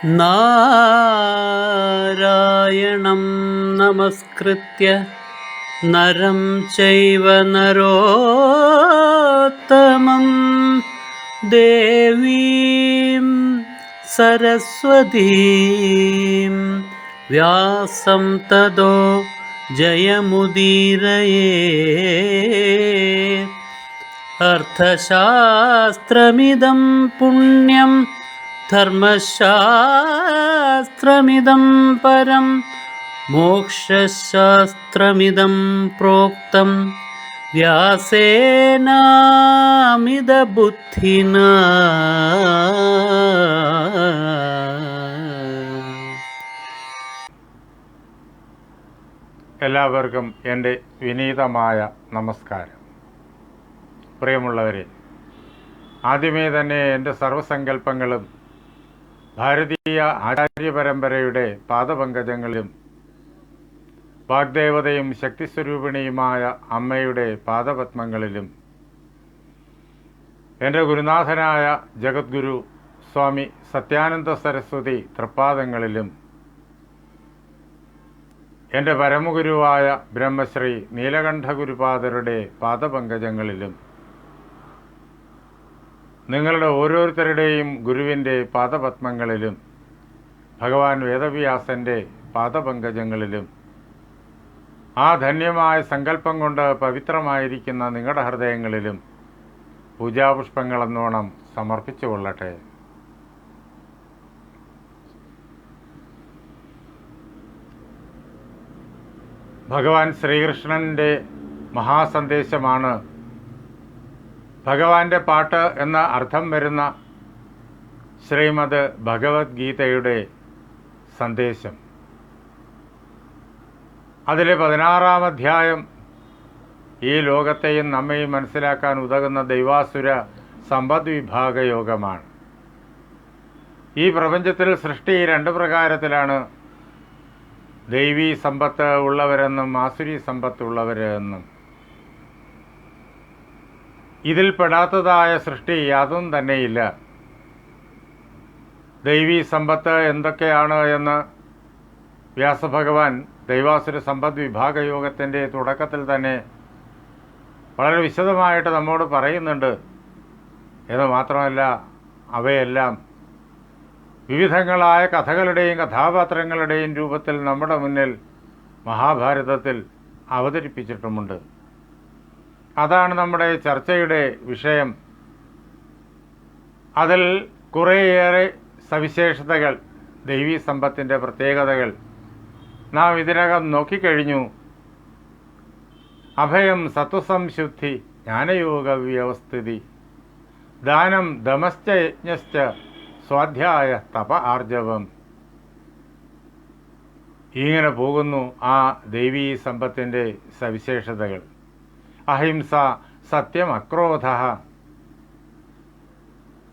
നാരായണം നമസ്കൃത്യ നരം ചൈവ നരോത്തമം ദേവീം സരസ്വതീം വ്യാസം തതോ ജയമുദീരയേ. അർത്ഥശാസ്ത്രമിദം പുണ്യം ധർമ്മശാസ്ത്രമിദം പരം മോക്ഷശാസ്ത്രമിദം പ്രോക്തം വ്യാസേനാമിതബുദ്ധിനാ. എല്ലാവർക്കും എൻ്റെ വിനീതമായ നമസ്കാരം. പ്രിയമുള്ളവരെ, ആദ്യമേ തന്നെ എൻ്റെ സർവസങ്കല്പങ്ങളും ഭാരതീയ ആചാര്യ പരമ്പരയുടെ പാദപങ്കജങ്ങളിലും വാഗ്ദേവതയും ശക്തിസ്വരൂപിണിയുമായ അമ്മയുടെ പാദപത്മങ്ങളിലും എൻ്റെ ഗുരുനാഥനായ ജഗദ്ഗുരു സ്വാമി സത്യാനന്ദ സരസ്വതി തൃപ്പാദങ്ങളിലും എൻ്റെ പരമഗുരുവായ ബ്രഹ്മശ്രീ നീലകണ്ഠഗുരുപാദരുടെ പാദപങ്കജങ്ങളിലും നിങ്ങളുടെ ഓരോരുത്തരുടെയും ഗുരുവിൻ്റെ പാദപത്മങ്ങളിലും ഭഗവാൻ വേദവ്യാസൻ്റെ പാദപങ്കജങ്ങളിലും ആ ധന്യമായ സങ്കല്പം കൊണ്ട് പവിത്രമായിരിക്കുന്ന നിങ്ങളുടെ ഹൃദയങ്ങളിലും പൂജാപുഷ്പങ്ങളെന്നോണം സമർപ്പിച്ചുകൊള്ളട്ടെ. ഭഗവാൻ ശ്രീകൃഷ്ണൻ്റെ മഹാസന്ദേശമാണ് ഭഗവാന്റെ പാട്ട് എന്ന അർത്ഥം വരുന്ന ശ്രീമദ് ഭഗവത്ഗീതയുടെ സന്ദേശം. അതിലെ 16-ാം അധ്യായം ഈ ലോകത്തെയും നമ്മയും മനസ്സിലാക്കാൻ ഉതകുന്ന ദൈവാസുര സമ്പദ് വിഭാഗ യോഗമാണ്. ഈ പ്രപഞ്ചത്തിൽ സൃഷ്ടി 2 പ്രകാരത്തിലാണ്: ദൈവീ സമ്പത്ത് ഉള്ളവരെന്നും ആസുരി സമ്പത്ത് ഉള്ളവരെന്നും. ഇതിൽ പെടാത്തതായ സൃഷ്ടി യാതൊന്നും തന്നെയില്ല. ദൈവീ സമ്പത്ത് എന്തൊക്കെയാണ് എന്ന് വ്യാസഭഗവാൻ ദൈവാസുര സമ്പദ് വിഭാഗയോഗത്തിൻ്റെ തുടക്കത്തിൽ തന്നെ വളരെ വിശദമായിട്ട് നമ്മോട് പറയുന്നുണ്ട്. എന്ന് മാത്രമല്ല, അവയെല്ലാം വിവിധങ്ങളായ കഥകളുടെയും കഥാപാത്രങ്ങളുടെയും രൂപത്തിൽ നമ്മുടെ മുന്നിൽ മഹാഭാരതത്തിൽ അവതരിപ്പിച്ചിട്ടുമുണ്ട്. അതാണ് നമ്മുടെ ചർച്ചയുടെ വിഷയം. അതിൽ കുറേയേറെ സവിശേഷതകൾ, ദൈവീ സമ്പത്തിൻ്റെ പ്രത്യേകതകൾ നാം ഇതിനകം നോക്കിക്കഴിഞ്ഞു. അഭയം, സത്വസംശുദ്ധി, ജ്ഞാനയോഗ വ്യവസ്ഥിതി, ദാനം, ദമശ്ച യജ്ഞശ്ച, സ്വാധ്യായ, തപ ആർജവം. ഇങ്ങനെ പോകുന്നു ആ ദൈവീ സമ്പത്തിൻ്റെ സവിശേഷതകൾ. അഹിംസ, സത്യം, അക്രോധ.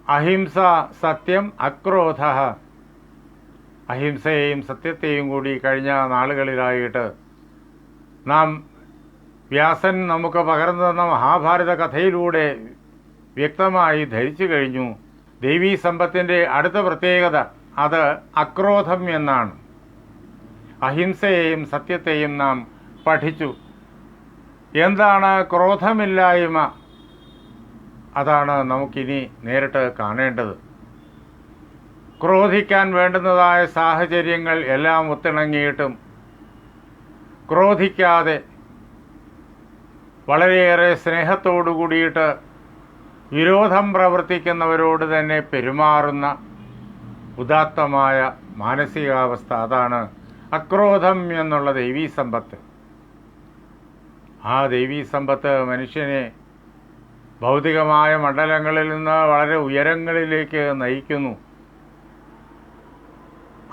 അഹിംസ, സത്യം, അക്രോധ. അഹിംസയെയും സത്യത്തെയും കൂടി കഴിഞ്ഞ നാളുകളിലായിട്ട് നാം വ്യാസൻ നമുക്ക് പകർന്നു തന്ന മഹാഭാരത കഥയിലൂടെ വ്യക്തമായി ധരിച്ചു കഴിഞ്ഞു. ദൈവീ സമ്പത്തിൻ്റെ അടുത്ത പ്രത്യേകത അത് അക്രോധം എന്നാണ്. അഹിംസയെയും സത്യത്തെയും നാം പഠിച്ചു. എന്താണ് ക്രോധമില്ലായ്മ? അതാണ് നമുക്കിനി നേരിട്ട് കാണേണ്ടത്. ക്രോധിക്കാൻ വേണ്ടുന്നതായ സാഹചര്യങ്ങൾ എല്ലാം ഒത്തിണങ്ങിയിട്ടും ക്രോധിക്കാതെ വളരെയേറെ സ്നേഹത്തോടു കൂടിയിട്ട് വിരോധം പ്രവർത്തിക്കുന്നവരോട് തന്നെ പെരുമാറുന്ന ഉദാത്തമായ മാനസികാവസ്ഥ, അതാണ് അക്രോധം എന്നുള്ള ദൈവീ സമ്പത്ത്. ആ ദൈവീ സമ്പത്ത് മനുഷ്യനെ ഭൗതികമായ മണ്ഡലങ്ങളിൽ നിന്ന് വളരെ ഉയരങ്ങളിലേക്ക് നയിക്കുന്നു.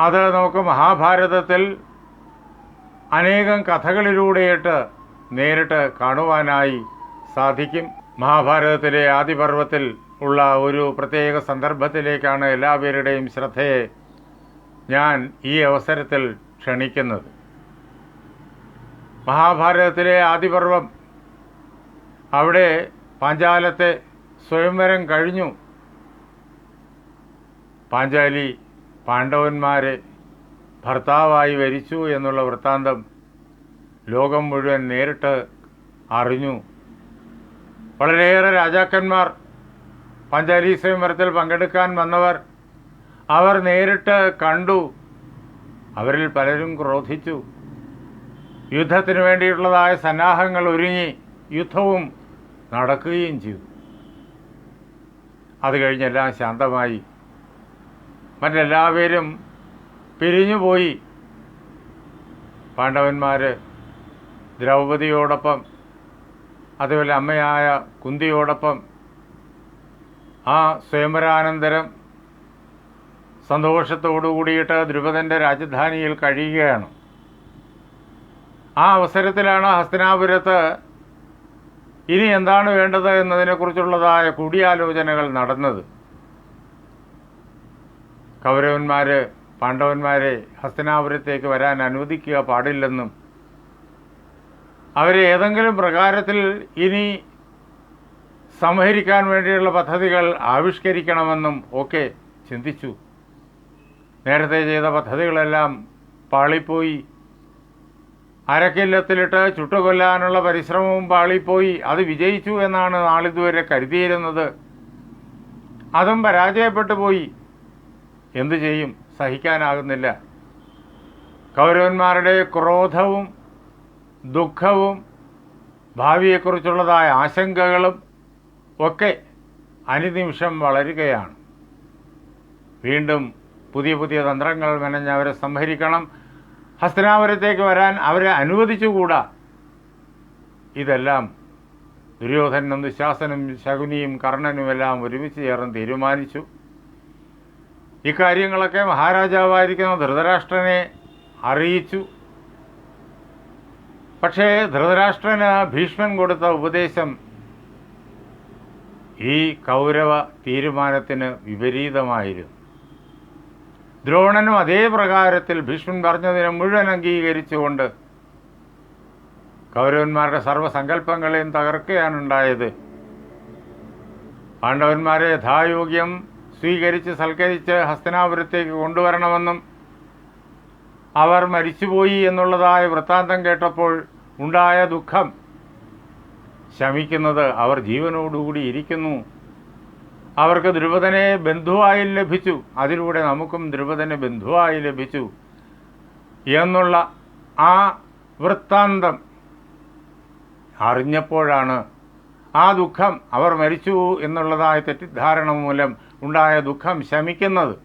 അത് നമുക്ക് മഹാഭാരതത്തിൽ അനേകം കഥകളിലൂടെയിട്ട് നേരിട്ട് കാണുവാനായി സാധിക്കും. മഹാഭാരതത്തിലെ ആദിപർവത്തിൽ ഉള്ള ഒരു പ്രത്യേക സന്ദർഭത്തിലേക്കാണ് എല്ലാവരുടെയും ശ്രദ്ധയെ ഞാൻ ഈ അവസരത്തിൽ ക്ഷണിക്കുന്നത്. മഹാഭാരതത്തിലെ ആദിപർവം, അവിടെ പാഞ്ചാലത്തെ സ്വയംവരം കഴിഞ്ഞു. പാഞ്ചാലി പാണ്ഡവന്മാരെ ഭർത്താവായി വരിച്ചു എന്നുള്ള വൃത്താന്തം ലോകം മുഴുവൻ നേരിട്ട് അറിഞ്ഞു. വളരെയേറെ രാജാക്കന്മാർ, പാഞ്ചാലി സ്വയംവരത്തിൽ പങ്കെടുക്കാൻ വന്നവർ, അവർ നേരിട്ട് കണ്ടു. അവരിൽ പലരും ക്രോധിച്ചു. യുദ്ധത്തിന് വേണ്ടിയിട്ടുള്ളതായ സന്നാഹങ്ങൾ ഒരുങ്ങി, യുദ്ധവും നടക്കുകയും ചെയ്തു. അത് കഴിഞ്ഞെല്ലാം ശാന്തമായി. മറ്റെല്ലാവരും പിരിഞ്ഞുപോയി. പാണ്ഡവന്മാർ ദ്രൗപദിയോടൊപ്പം, അതുപോലെ അമ്മയായ കുന്തിയോടൊപ്പം ആ സ്വയംവരാനന്തരം സന്തോഷത്തോടു കൂടിയിട്ട് ദ്രുപദൻ്റെ രാജധാനിയിൽ കഴിയുകയാണ്. ആ അവസരത്തിലാണ് ഹസ്തിനാപുരത്ത് ഇനി എന്താണ് വേണ്ടത് എന്നതിനെക്കുറിച്ചുള്ളതായ കൂടിയാലോചനകൾ നടന്നത്. കൗരവന്മാർ പാണ്ഡവന്മാരെ ഹസ്തിനാപുരത്തേക്ക് വരാൻ അനുവദിക്കുക പാടില്ലെന്നും അവരെ ഏതെങ്കിലും പ്രകാരത്തിൽ ഇനി സംഹരിക്കാൻ വേണ്ടിയുള്ള പദ്ധതികൾ ആവിഷ്കരിക്കണമെന്നും ഒക്കെ ചിന്തിച്ചു. നേരത്തെ ചെയ്ത പദ്ധതികളെല്ലാം പാളിപ്പോയി. അരക്കില്ലത്തിലിട്ട് ചുട്ടുകൊല്ലാനുള്ള പരിശ്രമവും പാളിപ്പോയി. അത് വിജയിച്ചു എന്നാണ് നാളിതുവരെ കരുതിയിരുന്നത്. അതും പരാജയപ്പെട്ടു പോയി. എന്തു ചെയ്യും? സഹിക്കാനാകുന്നില്ല. കൗരവന്മാരുടെ ക്രോധവും ദുഃഖവും ഭാവിയെക്കുറിച്ചുള്ളതായ ആശങ്കകളും ഒക്കെ അനുനിമിഷം വളരുകയാണ്. വീണ്ടും പുതിയ പുതിയ തന്ത്രങ്ങൾ മെനഞ്ഞ് അവരെ സംഹരിക്കണം. ഹസ്തിനാപുരത്തേക്ക് വരാൻ അവരെ അനുവദിച്ചുകൂടാ. ഇതെല്ലാം ദുര്യോധനും ദുശാസനും ശകുനിയും കർണനുമെല്ലാം ഒരുമിച്ച് ചേർന്ന് തീരുമാനിച്ചു. ഇക്കാര്യങ്ങളൊക്കെ മഹാരാജാവായിരിക്കുന്ന ധൃതരാഷ്ട്രനെ അറിയിച്ചു. പക്ഷേ ധൃതരാഷ്ട്രന് ഭീഷ്മൻ കൊടുത്ത ഉപദേശം ഈ കൗരവ തീരുമാനത്തിന് വിപരീതമായിരുന്നു. ദ്രോണനും അതേ പ്രകാരത്തിൽ ഭീഷ്മൻ പറഞ്ഞതിനെ മുഴുവൻ അംഗീകരിച്ചുകൊണ്ട് കൗരവന്മാരുടെ സർവ്വസങ്കല്പങ്ങളെയും തകർക്കുകയാണുണ്ടായത്. പാണ്ഡവന്മാരെ യഥായോഗ്യം സ്വീകരിച്ച് സൽക്കരിച്ച് ഹസ്തിനാപുരത്തേക്ക് കൊണ്ടുവരണമെന്നും അവർ മരിച്ചുപോയി എന്നുള്ളതായ വൃത്താന്തം കേട്ടപ്പോൾ ഉണ്ടായ ദുഃഖം ശമിക്കുന്നത് അവർ ജീവനോടുകൂടി ഇരിക്കുന്നു. അവർക്ക് ദ്രുപദനെ ബന്ധുവായി ലഭിച്ചു, അതിലൂടെ നമുക്കും ദ്രുപദനെ ബന്ധുവായി ലഭിച്ചു എന്നുള്ള ആ വൃത്താന്തം അറിഞ്ഞപ്പോഴാണ് ആ ദുഃഖം, അവർ മരിച്ചു എന്നുള്ളതായ തെറ്റിദ്ധാരണ മൂലം ഉണ്ടായ ദുഃഖം ശമിക്കുന്നത്.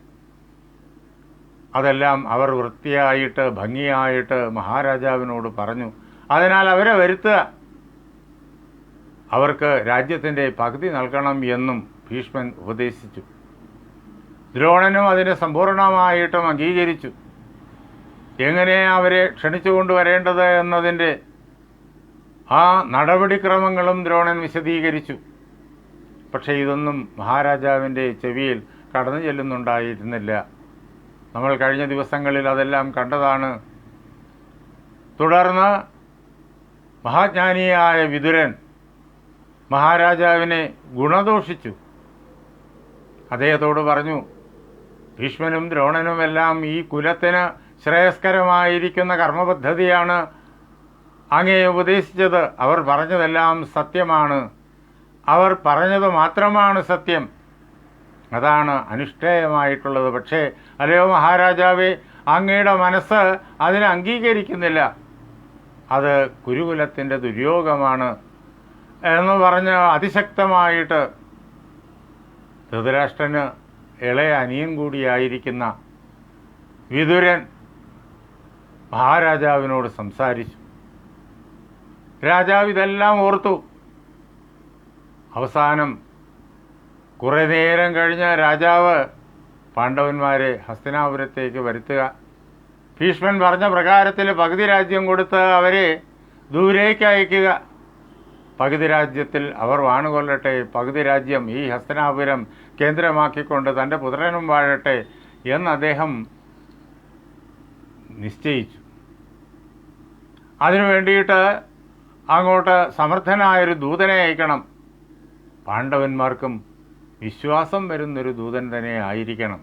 അതെല്ലാം അവർ വൃത്തിയായിട്ട് ഭംഗിയായിട്ട് മഹാരാജാവിനോട് പറഞ്ഞു. അതിനാൽ അവരെ വരുത്തുക, അവർക്ക് രാജ്യത്തിൻ്റെ പകുതി നൽകണം എന്നും ഭീഷ്മൻ ഉപദേശിച്ചു. ദ്രോണനും അതിനെ സമ്പൂർണമായിട്ടും അംഗീകരിച്ചു. എങ്ങനെ അവരെ ക്ഷണിച്ചുകൊണ്ടുവരേണ്ടത് എന്നതിൻ്റെ ആ നടപടിക്രമങ്ങളും ദ്രോണൻ വിശദീകരിച്ചു. പക്ഷേ ഇതൊന്നും മഹാരാജാവിൻ്റെ ചെവിയിൽ കടന്നു ചെല്ലുന്നുണ്ടായിരുന്നില്ല. നമ്മൾ കഴിഞ്ഞ ദിവസങ്ങളിൽ അതെല്ലാം കണ്ടതാണ്. തുടർന്ന് മഹാജ്ഞാനിയായ വിതുരൻ മഹാരാജാവിനെ ഗുണദോഷിച്ചു. അദ്ദേഹത്തോട് പറഞ്ഞു, ഭീഷ്മനും ദ്രോണനുമെല്ലാം ഈ കുലത്തിന് ശ്രേയസ്കരമായിരിക്കുന്ന കർമ്മപദ്ധതിയാണ് അങ്ങേ ഉപദേശിച്ചത്. അവർ പറഞ്ഞതെല്ലാം സത്യമാണ്. അവർ പറഞ്ഞത് മാത്രമാണ് സത്യം. അതാണ് അനുഷ്ഠേയമായിട്ടുള്ളത്. പക്ഷേ അല്ലയോ മഹാരാജാവേ, അങ്ങയുടെ മനസ്സ് അതിനെ അംഗീകരിക്കുന്നില്ല. അത് കുരുകുലത്തിൻ്റെ ദുര്യോഗമാണ് എന്ന് പറഞ്ഞ് അതിശക്തമായിട്ട് ധൃതരാഷ്ട്രന് ഇളയ അനിയൻ കൂടിയായിരിക്കുന്ന വിതുരൻ മഹാരാജാവിനോട് സംസാരിച്ചു. രാജാവ് ഇതെല്ലാം ഓർത്തു. അവസാനം കുറേ നേരം കഴിഞ്ഞ് രാജാവ് പാണ്ഡവന്മാരെ ഹസ്തിനാപുരത്തേക്ക് വരുത്തുക, ഭീഷ്മൻ പറഞ്ഞ പ്രകാരത്തിൽ പകുതി രാജ്യം കൊടുത്ത് അവരെ ദൂരേക്ക് അയക്കുക, പകുതി രാജ്യത്തിൽ അവർ വാണുകൊള്ളട്ടെ, പകുതി രാജ്യം ഈ ഹസ്തിനാപുരം കേന്ദ്രമാക്കിക്കൊണ്ട് തൻ്റെ പുത്രനും വാഴട്ടെ എന്ന് അദ്ദേഹം നിശ്ചയിച്ചു. അതിനു വേണ്ടിയിട്ട് അങ്ങോട്ട് സമർത്ഥനായൊരു ദൂതനെ അയക്കണം. പാണ്ഡവന്മാർക്കും വിശ്വാസം വരുന്നൊരു ദൂതൻ തന്നെ ആയിരിക്കണം.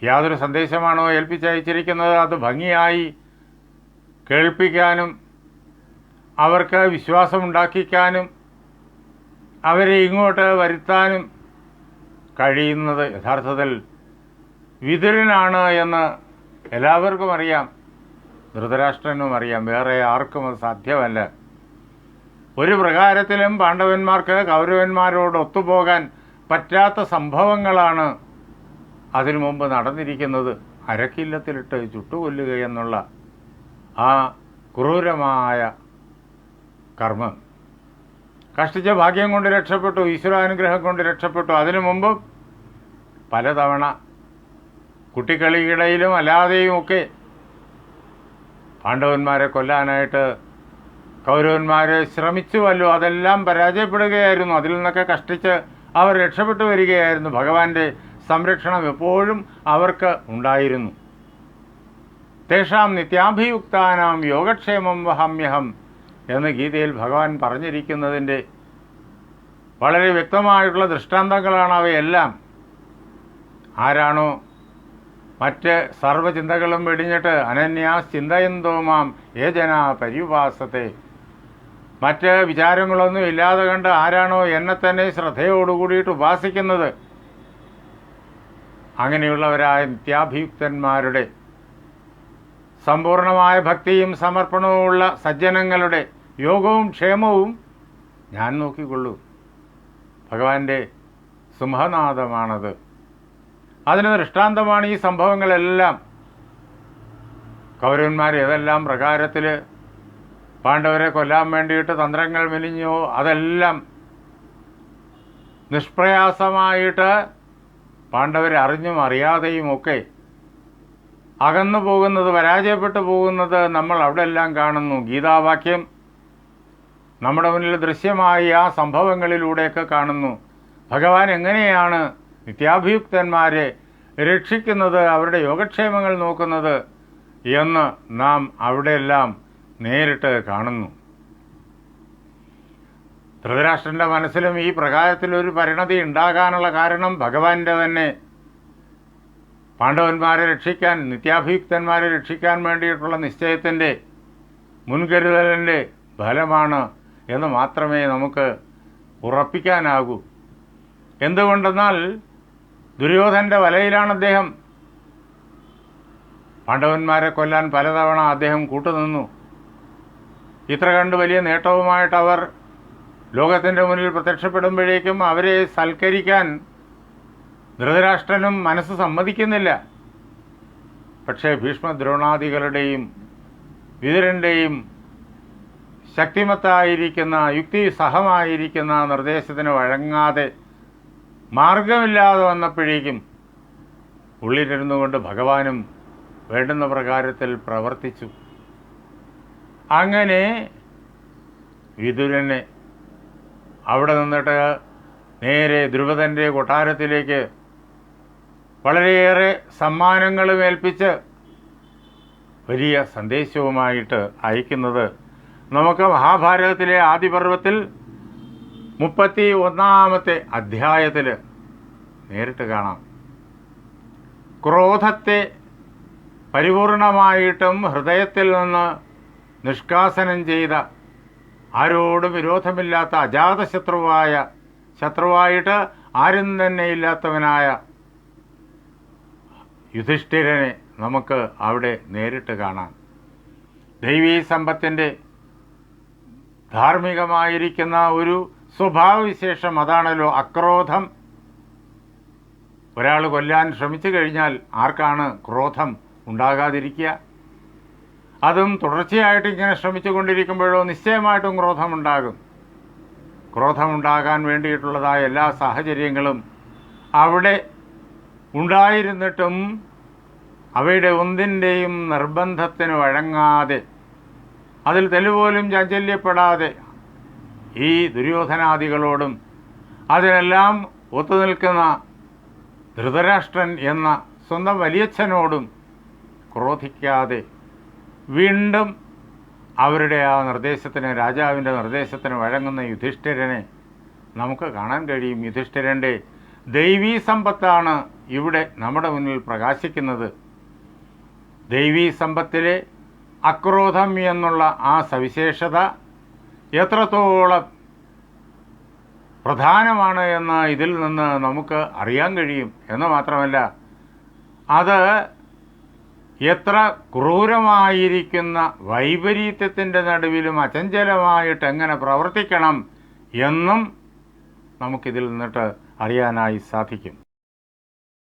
യാതൊരു സന്ദേശമാണോ ഏൽപ്പിച്ചയച്ചിരിക്കുന്നത് അത് ഭംഗിയായി കേൾപ്പിക്കാനും അവർക്ക് വിശ്വാസമുണ്ടാക്കിക്കാനും അവരെ ഇങ്ങോട്ട് വരുത്താനും കഴിയുന്നത് യഥാർത്ഥത്തിൽ വിതുരനാണ് എന്ന് എല്ലാവർക്കും അറിയാം. ധൃതരാഷ്ട്രനും അറിയാം. വേറെ ആർക്കും അത് സാധ്യമല്ല. ഒരു പ്രകാരത്തിലും പാണ്ഡവന്മാർക്ക് കൗരവന്മാരോട് ഒത്തുപോകാൻ പറ്റാത്ത സംഭവങ്ങളാണ് അതിനു മുമ്പ് നടന്നിരിക്കുന്നത്. അരക്കില്ലത്തിലിട്ട് ചുട്ടുകൊല്ലുകയെന്നുള്ള ആ ക്രൂരമായ കർമ്മം. കഷ്ടിച്ച ഭാഗ്യം കൊണ്ട് രക്ഷപ്പെട്ടു, ഈശ്വരാനുഗ്രഹം കൊണ്ട് രക്ഷപ്പെട്ടു. അതിനു മുമ്പ് പലതവണ കുട്ടിക്കളിക്കിടയിലും അല്ലാതെയും ഒക്കെ പാണ്ഡവന്മാരെ കൊല്ലാനായിട്ട് കൗരവന്മാരെ ശ്രമിച്ചുവല്ലോ. അതെല്ലാം പരാജയപ്പെടുകയായിരുന്നു. അതിൽ നിന്നൊക്കെ കഷ്ടിച്ച് അവർ രക്ഷപ്പെട്ടു വരികയായിരുന്നു. ഭഗവാന്റെ സംരക്ഷണം എപ്പോഴും അവർക്ക് ഉണ്ടായിരുന്നു. തേഷാം നിത്യാഭിയുക്താനാം യോഗക്ഷേമം വഹാമ്യഹം എന്ന് ഗീതയിൽ ഭഗവാൻ പറഞ്ഞിരിക്കുന്നതിൻ്റെ വളരെ വ്യക്തമായിട്ടുള്ള ദൃഷ്ടാന്തങ്ങളാണ് അവയെല്ലാം. ആരാണോ മറ്റ് സർവ്വചിന്തകളും വെടിഞ്ഞിട്ട് അനന്യാസ് ചിന്തയന്തോ മാം ഏ ജന പര്യുപാസത്തെ, മറ്റ് വിചാരങ്ങളൊന്നും ഇല്ലാതെ കണ്ട് ആരാണോ എന്നെ തന്നെ ശ്രദ്ധയോടുകൂടിയിട്ട് ഉപാസിക്കുന്നത്, അങ്ങനെയുള്ളവരായ നിത്യാഭിയുക്തന്മാരുടെ സമ്പൂർണമായ ഭക്തിയും സമർപ്പണവുമുള്ള സജ്ജനങ്ങളുടെ യോഗവും ക്ഷേമവും ഞാൻ നോക്കിക്കൊള്ളൂ. ഭഗവാന്റെ സിംഹനാദമാണത്. അതിന് ദൃഷ്ടാന്തമാണ് ഈ സംഭവങ്ങളെല്ലാം. കൗരവന്മാർ ഏതെല്ലാം പ്രകാരത്തിൽ പാണ്ഡവരെ കൊല്ലാൻ വേണ്ടിയിട്ട് തന്ത്രങ്ങൾ മെലിഞ്ഞോ അതെല്ലാം നിഷ്പ്രയാസമായിട്ട് പാണ്ഡവരെ അറിഞ്ഞും അറിയാതെയും ഒക്കെ അകന്നു പോകുന്നത്, പരാജയപ്പെട്ടു പോകുന്നത് നമ്മൾ അവിടെ എല്ലാം കാണുന്നു. ഗീതാവാക്യം നമ്മുടെ മുന്നിൽ ദൃശ്യമായി ആ സംഭവങ്ങളിലൂടെയൊക്കെ കാണുന്നു. ഭഗവാൻ എങ്ങനെയാണ് നിത്യാഭിയുക്തന്മാരെ രക്ഷിക്കുന്നത്, അവരുടെ യോഗക്ഷേമങ്ങൾ നോക്കുന്നത് എന്ന് നാം അവിടെയെല്ലാം നേരിട്ട് കാണുന്നു. ധൃതരാഷ്ട്രൻ്റെ മനസ്സിലും ഈ പ്രകാരത്തിലൊരു പരിണതി ഉണ്ടാകാനുള്ള കാരണം ഭഗവാന്റെ തന്നെ പാണ്ഡവന്മാരെ രക്ഷിക്കാൻ, നിത്യാഭിയുക്തന്മാരെ രക്ഷിക്കാൻ വേണ്ടിയിട്ടുള്ള നിശ്ചയത്തിൻ്റെ മുൻകരുതലിൻ്റെ ഫലമാണ് എന്ന് മാത്രമേ നമുക്ക് ഉറപ്പിക്കാനാകൂ. എന്തുകൊണ്ടെന്നാൽ ദുര്യോധനൻ്റെ വലയിലാണ് അദ്ദേഹം. പാണ്ഡവന്മാരെ കൊല്ലാൻ പലതവണ അദ്ദേഹം കൂട്ടുനിന്നു. ഇത്ര കണ്ട് വലിയ നേട്ടവുമായിട്ട് അവർ ലോകത്തിൻ്റെ മുന്നിൽ പ്രത്യക്ഷപ്പെടുമ്പോഴേക്കും അവരെ സൽക്കരിക്കാൻ ധൃതരാഷ്ട്രനും മനസ്സ് സമ്മതിക്കുന്നില്ല. പക്ഷേ ഭീഷ്മദ്രോണാദികളുടെയും വിതുരൻ്റെയും ശക്തിമത്തായിരിക്കുന്ന യുക്തിസഹമായിരിക്കുന്ന നിർദ്ദേശത്തിന് വഴങ്ങാതെ മാർഗമില്ലാതെ വന്നപ്പോഴേക്കും ഉള്ളിലിരുന്നു കൊണ്ട് ഭഗവാനും വേണ്ടുന്ന പ്രകാരത്തിൽ പ്രവർത്തിച്ചു. അങ്ങനെ വിതുരനെ അവിടെ നിന്നിട്ട് നേരെ ദ്രുപദൻ്റെ കൊട്ടാരത്തിലേക്ക് വളരെയേറെ സമ്മാനങ്ങളും ഏൽപ്പിച്ച് വലിയ സന്ദേശവുമായിട്ട് അയക്കുന്നത് നമുക്ക് മഹാഭാരതത്തിലെ ആദിപർവത്തിൽ 31-ാമത്തെ അധ്യായത്തിൽ നേരിട്ട് കാണാം. ക്രോധത്തെ പരിപൂർണമായിട്ടും ഹൃദയത്തിൽ നിന്ന് നിഷ്കാസനം ചെയ്ത, ആരോടും വിരോധമില്ലാത്ത ശത്രുവായിട്ട് ആരും തന്നെ ഇല്ലാത്തവനായ യുധിഷ്ഠിരനെ നമുക്ക് അവിടെ നേരിട്ട് കാണാം. ദൈവീ സമ്പത്തിൻ്റെ ധാർമ്മികമായിരിക്കുന്ന ഒരു സ്വഭാവവിശേഷം അതാണല്ലോ അക്രോധം. ഒരാൾ കൊല്ലാൻ ശ്രമിച്ചു കഴിഞ്ഞാൽ ആർക്കാണ് ക്രോധം ഉണ്ടാകാതിരിക്കുക? അതും തുടർച്ചയായിട്ട് ഇങ്ങനെ ശ്രമിച്ചുകൊണ്ടിരിക്കുമ്പോഴോ നിശ്ചയമായിട്ടും ക്രോധമുണ്ടാകും. ക്രോധമുണ്ടാകാൻ വേണ്ടിയിട്ടുള്ളതായ എല്ലാ സാഹചര്യങ്ങളും അവിടെ ഉണ്ടായിരുന്നിട്ടും അവയുടെ ഒന്നിൻ്റെയും നിർബന്ധത്തിന് വഴങ്ങാതെ, അതിൽ തെല്ലുപോലും ചാഞ്ചല്യപ്പെടാതെ ഈ ദുര്യോധനാദികളോടും അതിനെല്ലാം ഒത്തുനിൽക്കുന്ന ധൃതരാഷ്ട്രൻ എന്ന സ്വന്തം വലിയച്ഛനോടും ക്രോധിക്കാതെ വീണ്ടും അവരുടെ ആ നിർദ്ദേശത്തിന്, രാജാവിൻ്റെ നിർദ്ദേശത്തിന് വഴങ്ങുന്ന യുധിഷ്ഠിരനെ നമുക്ക് കാണാൻ കഴിയും. യുധിഷ്ഠിരൻ്റെ ദൈവീ സമ്പത്താണ് ഇവിടെ നമ്മുടെ മുന്നിൽ പ്രകാശിക്കുന്നത് ദൈവീ സമ്പത്തിലെ അക്രോധം എന്നുള്ള ആ സവിശേഷത എത്രത്തോളം പ്രധാനമാണ് എന്ന് ഇതിൽ നിന്ന് നമുക്ക് അറിയാൻ കഴിയും എന്ന് മാത്രമല്ല, അത് എത്ര ക്രൂരമായിരിക്കുന്ന വൈപരീത്യത്തിൻ്റെ നടുവിലും അചഞ്ചലമായിട്ട് എങ്ങനെ പ്രവർത്തിക്കണം എന്നും നമുക്കിതിൽ നിന്നിട്ട് അറിയാനായി സാധിക്കും.